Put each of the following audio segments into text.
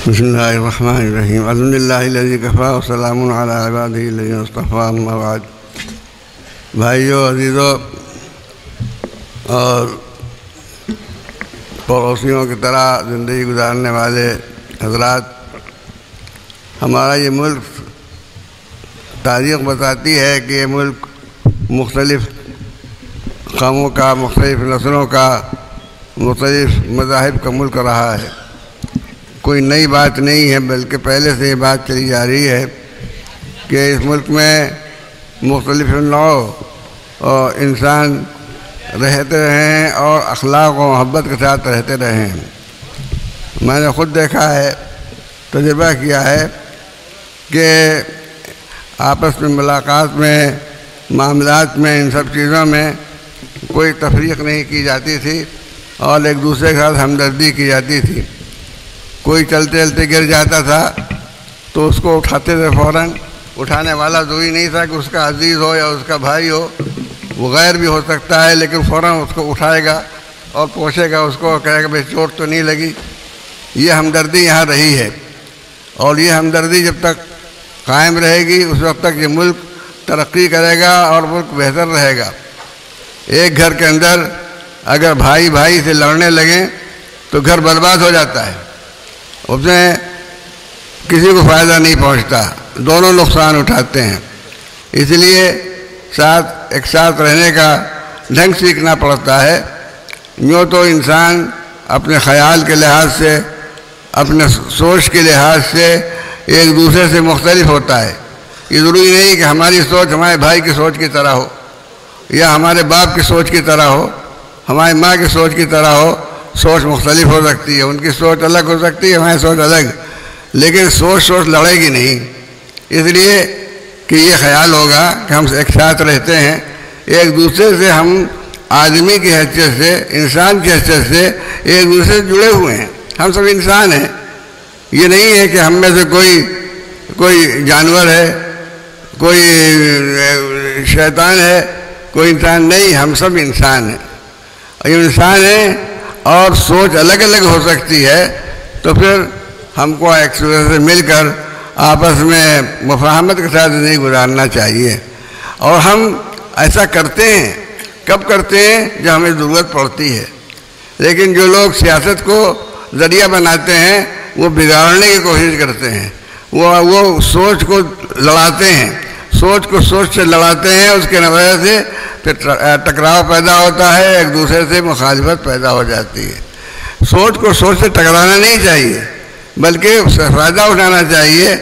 بسم اللہ الرحمن الرحیم الحمد للہ الذی کفیٰ وسلام علی عبادہ الذین اصطفیٰ اما بعد۔ بھائیو، عزیزو اور پڑوسیوں کی طرح زندگی گزارنے والے حضرات، ہمارا یہ ملک تاریخ بتاتی ہے کہ یہ ملک مختلف قوموں کا، مختلف نسلوں کا، مختلف مذاہب کا ملک رہا ہے۔ کوئی نئی بات نہیں ہے، بلکہ پہلے سے یہ بات چلی جا رہی ہے کہ اس ملک میں مختلف نوع انسان رہتے رہے ہیں اور اخلاق و محبت کے ساتھ رہتے رہے ہیں۔ میں نے خود دیکھا ہے، تجربہ کیا ہے کہ آپس میں ملاقات میں، معاملات میں، ان سب چیزوں میں کوئی تفریق نہیں کی جاتی تھی اور ایک دوسرے کے ساتھ ہمدردی کی جاتی تھی۔ کوئی چلتے چلتے گر جاتا تھا تو اس کو اٹھاتے تھے فوراً۔ اٹھانے والا ضروری نہیں تھا کہ اس کا عزیز ہو یا اس کا بھائی ہو، وہ غیر بھی ہو سکتا ہے، لیکن فوراً اس کو اٹھائے گا اور پوچھے گا، اس کو کہے گا بھائی چوٹ تو نہیں لگی۔ یہ ہمدردی یہاں رہی ہے، اور یہ ہمدردی جب تک قائم رہے گی اس وقت تک یہ ملک ترقی کرے گا اور ملک بہتر رہے گا۔ ایک گھر کے اندر اگر بھائی بھائی سے لڑنے لگیں تو گھر برباد ہو جاتا ہے، اس میں کسی کو فائدہ نہیں پہنچتا، دونوں نقصان اٹھاتے ہیں۔ اس لیے ایک ساتھ رہنے کا ڈھنگ سیکھنا پڑتا ہے۔ یوں تو انسان اپنے خیال کے لحاظ سے، اپنے سوچ کے لحاظ سے ایک دوسرے سے مختلف ہوتا ہے۔ یہ ضروری نہیں کہ ہماری سوچ ہمارے بھائی کی سوچ کی طرح ہو، یا ہمارے باپ کی سوچ کی طرح ہو، ہماری ماں کی سوچ کی طرح ہو۔ سوچ مختلف ہو سکتی ہے، ان کی سوچ الگ ہو سکتی ہے، ہماری سوچ الگ، لیکن سوچ لڑے گی نہیں۔ اس لیے کہ یہ خیال ہوگا کہ ہم ایک ساتھ رہتے ہیں، ایک دوسرے سے ہم آدمی کی حیثیت سے، انسان کی حیثیت سے ایک دوسرے سے جڑے ہوئے ہیں۔ ہم سب انسان ہیں، یہ نہیں ہے کہ ہم میں سے کوئی جانور ہے، کوئی شیطان ہے، کوئی انسان نہیں، ہم سب انسان ہیں۔ انسان ہیں اور سوچ الگ الگ ہو سکتی ہے، تو پھر ہم کو ایک دوسرے سے مل کر آپس میں مفاہمت کے ساتھ زندگی گزارنا چاہیے۔ اور ہم ایسا کرتے ہیں، کب کرتے ہیں؟ جب ہمیں ضرورت پڑتی ہے۔ لیکن جو لوگ سیاست کو ذریعہ بناتے ہیں وہ بگاڑنے کی کوشش کرتے ہیں، وہ سوچ کو لڑاتے ہیں، سوچ کو سوچ سے لڑاتے ہیں، اس کے نتیجے سے پھر ٹکراؤ پیدا ہوتا ہے، ایک دوسرے سے مخالفت پیدا ہو جاتی ہے۔ سوچ کو سوچ سے ٹکرانا نہیں چاہیے، بلکہ اس سے فائدہ اٹھانا چاہیے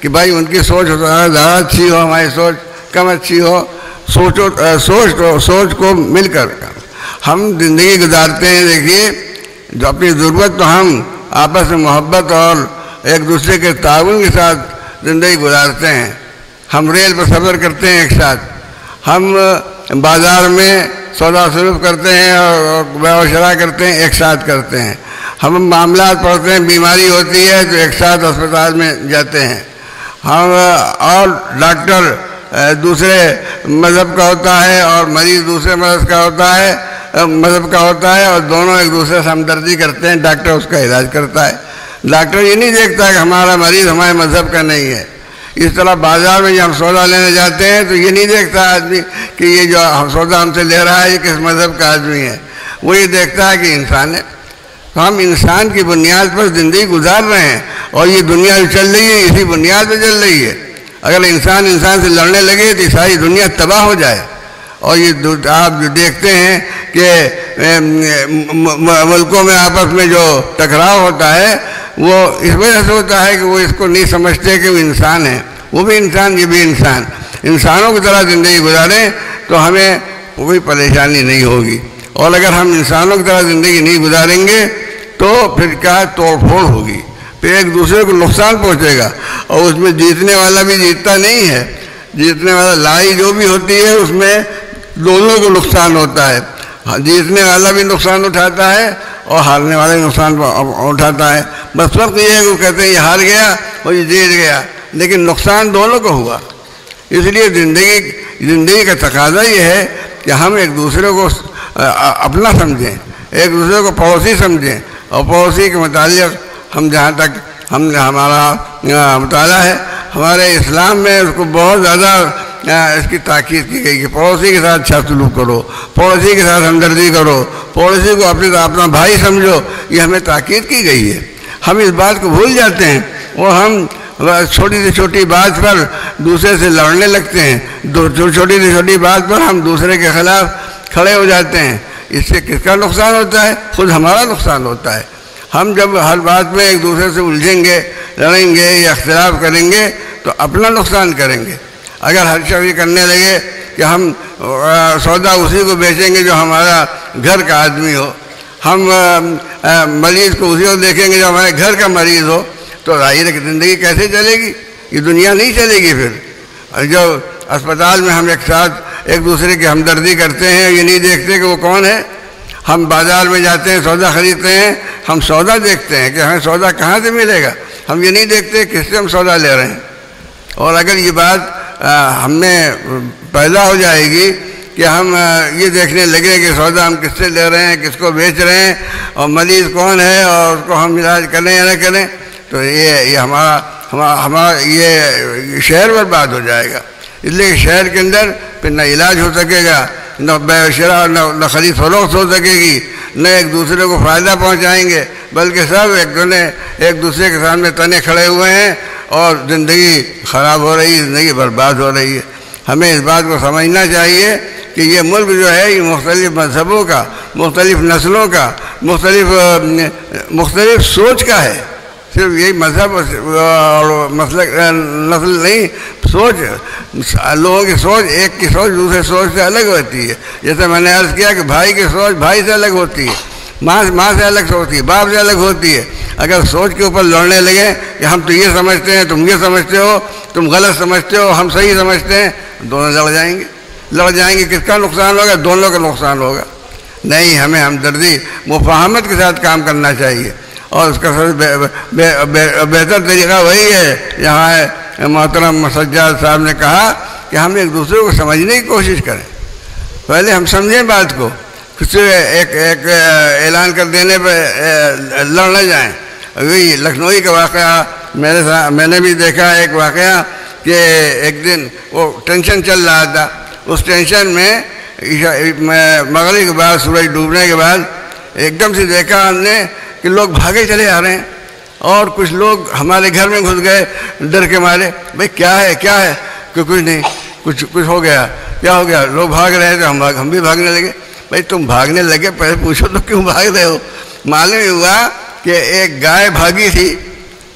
کہ بھائی ان کی سوچ زیادہ اچھی ہو، ہماری سوچ کم اچھی ہو۔ سوچ کو مل کر ہم زندگی گزارتے ہیں۔ دیکھیے، جو اپنی ضرورت تو ہم آپس میں محبت اور ایک دوسرے کے تعاون کے ساتھ زندگی گزارتے ہیں۔ ہم ریل پر سفر کرتے ہیں ایک ساتھ، ہم بازار میں سودا سلوک کرتے ہیں اور بیع و شراء کرتے ہیں، ایک ساتھ کرتے ہیں۔ ہم معاملات پڑھتے ہیں، بیماری ہوتی ہے تو ایک ساتھ اسپتال میں جاتے ہیں۔ ہم اور ڈاکٹر دوسرے مذہب کا ہوتا ہے اور مریض دوسرے مذہب کا ہوتا ہے اور دونوں ایک دوسرے سے ہمدردی کرتے ہیں، ڈاکٹر اس کا علاج کرتا ہے۔ ڈاکٹر یہ نہیں دیکھتا کہ ہمارا مریض ہمارے مذہب کا نہیں ہے۔ اس طرح بازار میں جب ہم سودا لینے جاتے ہیں تو یہ نہیں دیکھتا آدمی کہ یہ جو سودا ہم سے لے رہا ہے یہ کس مذہب کا آدمی ہے، وہ یہ دیکھتا ہے کہ انسان ہے۔ تو ہم انسان کی بنیاد پر زندگی گزار رہے ہیں، اور یہ دنیا جو چل رہی ہے اسی بنیاد پہ چل رہی ہے۔ اگر انسان سے لڑنے لگے تو ساری دنیا تباہ ہو جائے۔ اور یہ آپ جو دیکھتے ہیں کہ ملکوں میں آپس میں جو ٹکراؤ ہوتا ہے وہ اس وجہ سے ہوتا ہے کہ وہ اس کو نہیں سمجھتے کہ وہ انسان ہے، وہ بھی انسان، یہ بھی انسان۔ انسانوں کی طرح زندگی گزاریں تو ہمیں کوئی پریشانی نہیں ہوگی، اور اگر ہم انسانوں کی طرح زندگی نہیں گزاریں گے تو پھر کیا توڑ پھوڑ ہوگی، پھر ایک دوسرے کو نقصان پہنچے گا، اور اس میں جیتنے والا بھی جیتتا نہیں ہے۔ جیتنے والا لڑائی جو بھی ہوتی ہے اس میں دونوں کو نقصان ہوتا ہے، جیتنے والا بھی نقصان اٹھاتا ہے اور ہارنے والا بھی نقصان اٹھاتا ہے۔ بس فرق یہ ہے کہ وہ کہتے ہیں یہ ہار گیا اور یہ جیت گیا، لیکن نقصان دونوں کو ہوا۔ اس لیے زندگی کا تقاضا یہ ہے کہ ہم ایک دوسرے کو اپنا سمجھیں، ایک دوسرے کو پڑوسی سمجھیں، اور پڑوسی کے متعلق ہم جہاں تک ہم نے ہمارا مطالعہ ہے، ہمارے اسلام میں اس کو بہت زیادہ اس کی تاکید کی گئی کہ پڑوسی کے ساتھ اچھا سلوک کرو، پڑوسی کے ساتھ ہمدردی کرو، پڑوسی کو اپنا بھائی سمجھو، یہ ہمیں تاکید کی گئی ہے۔ ہم اس بات کو بھول جاتے ہیں اور ہم چھوٹی سے چھوٹی بات پر دوسرے سے لڑنے لگتے ہیں، چھوٹی سے چھوٹی بات پر ہم دوسرے کے خلاف کھڑے ہو جاتے ہیں۔ اس سے کس کا نقصان ہوتا ہے؟ خود ہمارا نقصان ہوتا ہے۔ ہم جب ہر بات میں ایک دوسرے سے الجھیں گے، لڑیں گے یا اختلاف کریں گے تو اپنا نقصان کریں گے۔ اگر ہر شخص یہ کرنے لگے کہ ہم سودا اسی کو بیچیں گے جو ہمارا گھر کا آدمی ہو، ہم مریض کو اسی کو دیکھیں گے جو ہمارے گھر کا مریض ہو، تو ظاہر ہے کہ زندگی کیسے چلے گی؟ یہ دنیا نہیں چلے گی۔ پھر جو اسپتال میں ہم ایک ساتھ ایک دوسرے کی ہمدردی کرتے ہیں، یہ نہیں دیکھتے کہ وہ کون ہے۔ ہم بازار میں جاتے ہیں، سودا خریدتے ہیں، ہم سودا دیکھتے ہیں کہ ہمیں سودا کہاں سے ملے گا، ہم یہ نہیں دیکھتے کس سے ہم سودا لے رہے ہیں۔ اور اگر یہ بات ہم میں پیدا ہو جائے گی کہ ہم یہ دیکھنے لگے کہ سودا ہم کس سے لے رہے ہیں، کس کو بیچ رہے ہیں، اور مریض کون ہے اور اس کو ہم علاج کریں یا نہ کریں، تو یہ ہمارا یہ شہر برباد ہو جائے گا۔ اس لیے شہر کے اندر پھر نہ علاج ہو سکے گا، نہ بے و شرا، نہ خرید فروخت ہو سکے گی، نہ ایک دوسرے کو فائدہ پہنچائیں گے، بلکہ سب ایک دوسرے کے سامنے تنے کھڑے ہوئے ہیں اور زندگی خراب ہو رہی ہے، زندگی برباد ہو رہی ہے۔ ہمیں اس بات کو سمجھنا چاہیے کہ یہ ملک جو ہے یہ مختلف مذہبوں کا، مختلف نسلوں کا، مختلف سوچ کا ہے۔ صرف یہی مذہب اور نسل نہیں، سوچ، لوگوں کی سوچ، ایک کی سوچ دوسرے سوچ سے الگ ہوتی ہے۔ جیسے میں نے عرض کیا کہ بھائی کی سوچ بھائی سے الگ ہوتی ہے، ماں سے الگ ہوتی ہے، باپ سے الگ ہوتی ہے۔ اگر سوچ کے اوپر لڑنے لگے کہ ہم تو یہ سمجھتے ہیں، تم یہ سمجھتے ہو، تم غلط سمجھتے ہو، ہم صحیح سمجھتے ہیں، دونوں لڑ جائیں گے۔ کس کا نقصان ہوگا؟ دونوں کا نقصان ہوگا۔ نہیں، ہمیں ہمدردی، مفاہمت کے ساتھ کام کرنا چاہیے، اور اس کا سب بہتر طریقہ وہی ہے جہاں محترم سجاد صاحب نے کہا کہ ہم ایک دوسرے کو سمجھنے کی کوشش کریں۔ پہلے ہم سمجھیں بات کو، کسی ایک اعلان کر دینے پہ لڑ نہ جائیں۔ ابھی لکھنؤ کا واقعہ میں نے بھی دیکھا، ایک واقعہ کہ ایک دن وہ ٹینشن چل رہا تھا، اس ٹینشن میں مغرب کے بعد، سورج ڈوبنے کے بعد ایک دم سے دیکھا ہم نے کہ لوگ بھاگے چلے آ رہے ہیں، اور کچھ لوگ ہمارے گھر میں گھس گئے ڈر کے مارے۔ بھائی کیا ہے کہ کچھ نہیں، کچھ ہو گیا، کیا ہو گیا؟ لوگ بھاگ رہے تھے، ہم بھی بھاگنے لگے۔ بھائی تم بھاگنے لگے، پہلے پوچھو تو کیوں بھاگ رہے ہو؟ معلوم ہوا کہ ایک گائے بھاگی تھی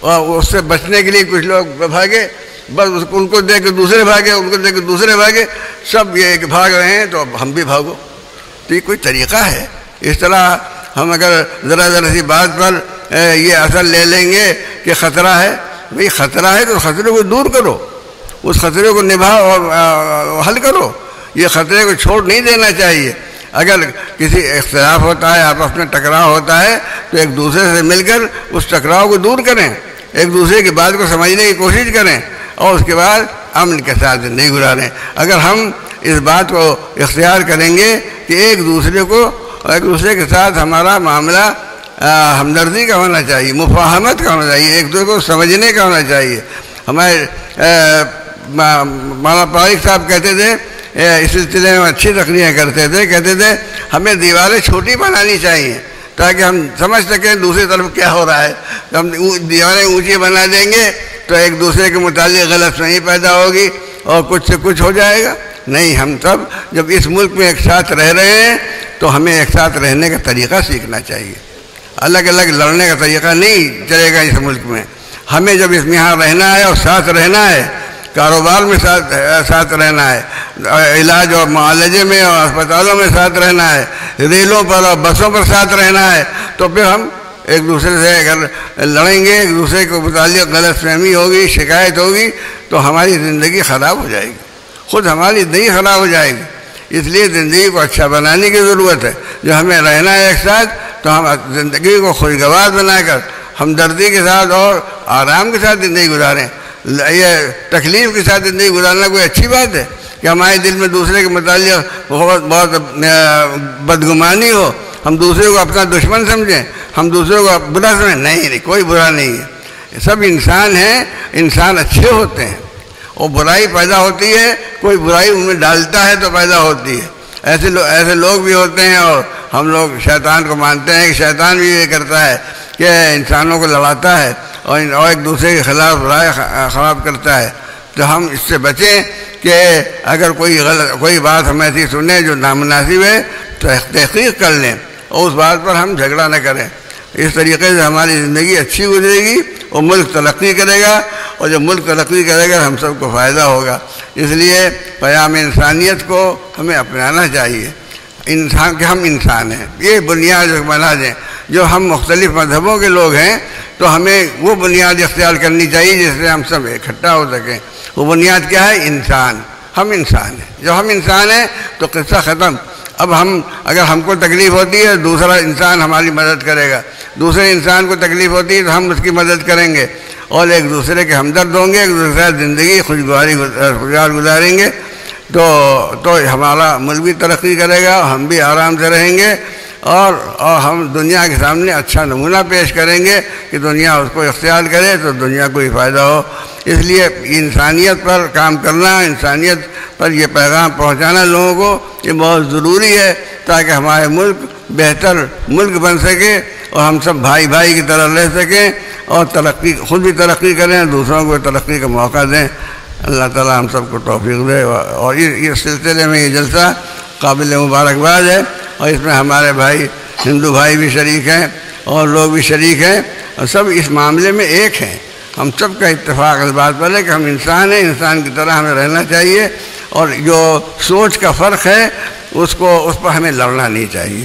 اور اس سے بچنے کے لیے کچھ لوگ بھاگے، بس ان کو دیکھ کے دوسرے بھاگے، ان کو دیکھ کے دوسرے بھاگے، سب یہ بھاگ رہے ہیں تو اب ہم بھی بھاگو۔ تو یہ کوئی طریقہ ہے؟ اس طرح ہم اگر ذرا سی بات پر یہ اثر لے لیں گے کہ خطرہ ہے، بھئی خطرہ ہے تو خطرے کو دور کرو، اس خطرے کو نبھاؤ اور حل کرو۔ یہ خطرے کو چھوڑ نہیں دینا چاہیے۔ اگر کسی اختلاف ہوتا ہے، آپس میں ٹکراؤ ہوتا ہے، تو ایک دوسرے سے مل کر اس ٹکراؤ کو دور کریں، ایک دوسرے کی بات کو سمجھنے کی کوشش کریں، اور اس کے بعد امن کے ساتھ زندگی گزاریں۔ اگر ہم اس بات کو اختیار کریں گے کہ ایک دوسرے کے ساتھ ہمارا معاملہ ہمدردی کا ہونا چاہیے، مفاہمت کا ہونا چاہیے، ایک دوسرے کو سمجھنے کا ہونا چاہیے۔ ہمارے مولانا طارق صاحب کہتے تھے، اس سلسلے میں اچھی تقریریں کرتے تھے، کہتے تھے ہمیں دیواریں چھوٹی بنانی چاہیے تاکہ ہم سمجھ سکیں دوسری طرف کیا ہو رہا ہے۔ ہم دیواریں اونچی بنا دیں گے تو ایک دوسرے کے متعلق غلط فہمی پیدا ہوگی اور کچھ سے کچھ ہو جائے گا۔ نہیں، ہم سب جب اس ملک میں ایک ساتھ رہ رہے ہیں تو ہمیں ایک ساتھ رہنے کا طریقہ سیکھنا چاہیے۔ الگ الگ لڑنے کا طریقہ نہیں چلے گا اس ملک میں۔ ہمیں جب اس میں یہاں رہنا ہے اور ساتھ رہنا ہے، کاروبار میں ساتھ رہنا ہے، علاج اور معالجے میں اور اسپتالوں میں ساتھ رہنا ہے، ریلوں پر اور بسوں پر ساتھ رہنا ہے، تو پھر ہم ایک دوسرے سے اگر لڑیں گے، ایک دوسرے کے متعلق غلط فہمی ہوگی، شکایت ہوگی، تو ہماری زندگی خراب ہو جائے گی، خود ہماری زندگی خراب ہو جائے گی۔ اس لیے زندگی کو اچھا بنانے کی ضرورت ہے۔ جو ہمیں رہنا ہے ایک ساتھ، تو ہم زندگی کو خوشگوار بنا کر ہمدردی کے ساتھ اور آرام کے ساتھ زندگی گزاریں۔ یہ تکلیف کے ساتھ زندگی گزارنا کوئی اچھی بات ہے کہ ہمارے دل میں دوسرے کے متعلق بہت بدگمانی ہو، ہم دوسرے کو اپنا دشمن سمجھیں، ہم دوسرے کو برا سمجھیں؟ نہیں، کوئی برا نہیں ہے۔ سب انسان ہیں، انسان اچھے ہوتے ہیں، اور برائی پیدا ہوتی ہے، کوئی برائی ان میں ڈالتا ہے تو پیدا ہوتی ہے۔ ایسے لوگ بھی ہوتے ہیں، اور ہم لوگ شیطان کو مانتے ہیں کہ شیطان بھی یہ کرتا ہے کہ انسانوں کو لڑاتا ہے اور ایک دوسرے کے خلاف رائے خراب کرتا ہے۔ تو ہم اس سے بچیں کہ اگر کوئی بات ہم ایسی سنیں جو نامناسب ہے تو تحقیق کر لیں اور اس بات پر ہم جھگڑا نہ کریں۔ اس طریقے سے ہماری زندگی اچھی گزرے گی اور ملک ترقی کرے گا، اور جب ملک ترقی کرے گا ہم سب کو فائدہ ہوگا۔ اس لیے پیام انسانیت کو ہمیں اپنانا چاہیے، انسان کہ ہم انسان ہیں، یہ بنیاد بنا دیں۔ جو ہم مختلف مذہبوں کے لوگ ہیں تو ہمیں وہ بنیاد اختیار کرنی چاہیے جس سے ہم سب اکٹھا ہو سکیں۔ وہ بنیاد کیا ہے؟ انسان، ہم انسان ہیں۔ جو ہم انسان ہیں تو قصہ ختم۔ اب اگر ہم کو تکلیف ہوتی ہے دوسرا انسان ہماری مدد کرے گا، دوسرے انسان کو تکلیف ہوتی ہے تو ہم اس کی مدد کریں گے، اور ایک دوسرے کے ہمدرد ہوں گے، ایک دوسرے سے زندگی خوشگوار گزاریں گے، تو ہمارا ملک بھی ترقی کرے گا، ہم بھی آرام سے رہیں گے، اور ہم دنیا کے سامنے اچھا نمونہ پیش کریں گے کہ دنیا اس کو اختیار کرے تو دنیا کو ہی فائدہ ہو۔ اس لیے انسانیت پر کام کرنا، انسانیت پر یہ پیغام پہنچانا لوگوں کو یہ بہت ضروری ہے، تاکہ ہمارے ملک بہتر ملک بن سکے اور ہم سب بھائی بھائی کی طرح رہ سکیں، اور خود بھی ترقی کریں، دوسروں کو ترقی کا موقع دیں۔ اللہ تعالیٰ ہم سب کو توفیق دے۔ اور اس سلسلے میں یہ جلسہ قابل مبارکباد ہے، اور اس میں ہمارے بھائی ہندو بھائی بھی شریک ہیں اور لوگ بھی شریک ہیں، اور سب اس معاملے میں ایک ہیں۔ ہم سب کا اتفاق اس بات پر ہے کہ ہم انسان ہیں، انسان کی طرح ہمیں رہنا چاہیے، اور جو سوچ کا فرق ہے اس پر ہمیں لڑنا نہیں چاہیے۔